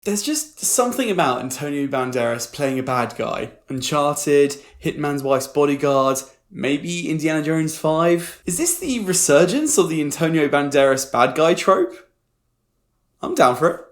There's just something about Antonio Banderas playing a bad guy. Uncharted, Hitman's Wife's Bodyguard, maybe Indiana Jones 5? Is this the resurgence of the Antonio Banderas bad guy trope? I'm down for it.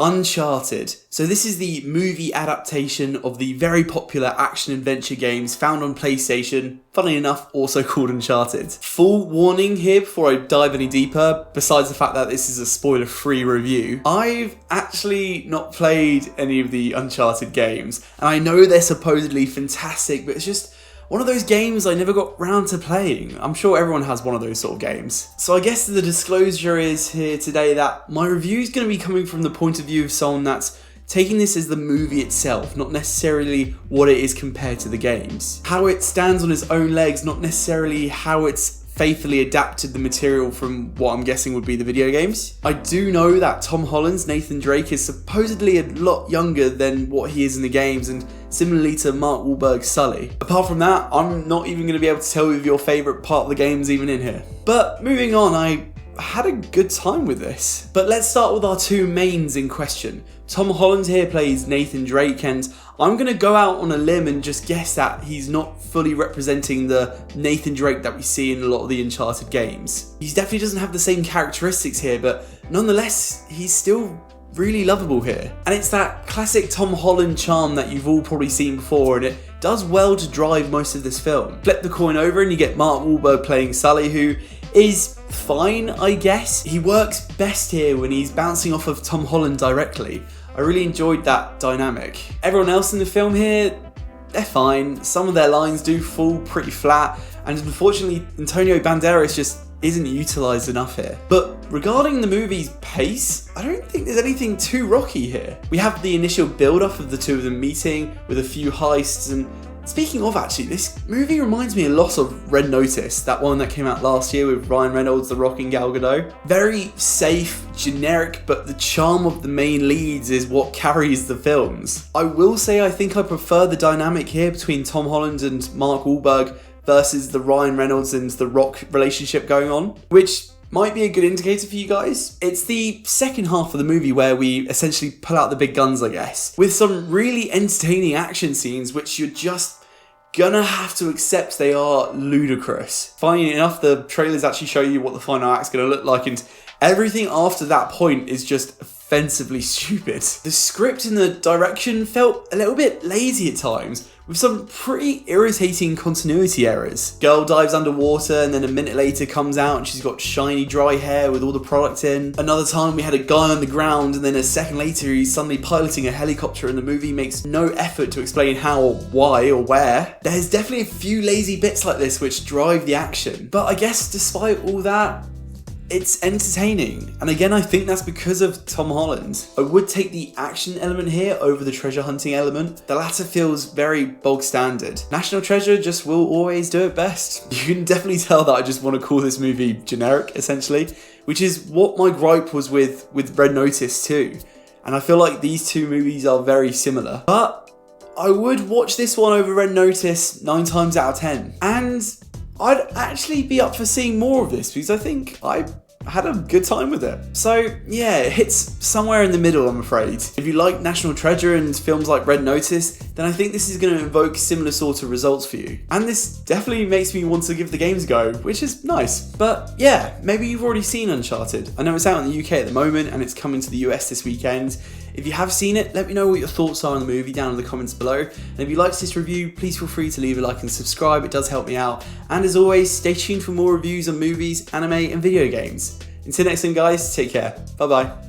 Uncharted. So this is the movie adaptation of the very popular action-adventure games found on PlayStation, funnily enough also called Uncharted. Full warning here before I dive any deeper, besides the fact that this is a spoiler-free review, I've actually not played any of the Uncharted games, and I know they're supposedly fantastic, but it's just one of those games I never got round to playing. I'm sure everyone has one of those sort of games. So I guess the disclosure is here today that my review is going to be coming from the point of view of someone that's taking this as the movie itself, not necessarily what it is compared to the games. How it stands on its own legs, not necessarily how it's faithfully adapted the material from what I'm guessing would be the video games. I do know that Tom Holland's Nathan Drake is supposedly a lot younger than what he is in the games, and similarly to Mark Wahlberg's Sully. Apart from that, I'm not even going to be able to tell you if your favourite part of the game is even in here. But moving on, I had a good time with this. But let's start with our two mains in question. Tom Holland here plays Nathan Drake, and I'm going to go out on a limb and just guess that he's not fully representing the Nathan Drake that we see in a lot of the Uncharted games. He definitely doesn't have the same characteristics here, but nonetheless, he's still really lovable here. And it's that classic Tom Holland charm that you've all probably seen before, and it does well to drive most of this film. Flip the coin over and you get Mark Wahlberg playing Sully, who is fine, I guess. He works best here when he's bouncing off of Tom Holland directly. I really enjoyed that dynamic. Everyone else in the film here, they're fine. Some of their lines do fall pretty flat, and unfortunately Antonio Banderas just isn't utilised enough here. But regarding the movie's pace, I don't think there's anything too rocky here. We have the initial build-up of the two of them meeting with a few heists, and speaking of actually, this movie reminds me a lot of Red Notice, that one that came out last year with Ryan Reynolds, The Rock and Gal Gadot. Very safe, generic, but the charm of the main leads is what carries the films. I will say I think I prefer the dynamic here between Tom Holland and Mark Wahlberg versus the Ryan Reynolds and The Rock relationship going on, which might be a good indicator for you guys. It's the second half of the movie where we essentially pull out the big guns, I guess, with some really entertaining action scenes which you're just gonna have to accept they are ludicrous. Funny enough, the trailers actually show you what the final act's gonna look like, and everything after that point is just offensively stupid. The script and the direction felt a little bit lazy at times, with some pretty irritating continuity errors. Girl dives underwater and then a minute later comes out and she's got shiny dry hair with all the product in. Another time we had a guy on the ground and then a second later he's suddenly piloting a helicopter, and the movie makes no effort to explain how or why or where. There's definitely a few lazy bits like this which drive the action, but I guess despite all that, it's entertaining. And again, I think that's because of Tom Holland. I would take the action element here over the treasure hunting element. The latter feels very bog standard. National Treasure just will always do it best. You can definitely tell that I just want to call this movie generic, essentially, which is what my gripe was with Red Notice too. And I feel like these two movies are very similar. But I would watch this one over Red Notice 9 times out of 10. And I'd actually be up for seeing more of this because I think I had a good time with it. So yeah, it hits somewhere in the middle, I'm afraid. If you like National Treasure and films like Red Notice, then I think this is going to evoke similar sort of results for you. And this definitely makes me want to give the games a go, which is nice. But yeah, maybe you've already seen Uncharted. I know it's out in the UK at the moment and it's coming to the US this weekend. If you have seen it, let me know what your thoughts are on the movie down in the comments below. And if you liked this review, please feel free to leave a like and subscribe, it does help me out. And as always, stay tuned for more reviews on movies, anime and video games. Until next time guys, take care. Bye bye.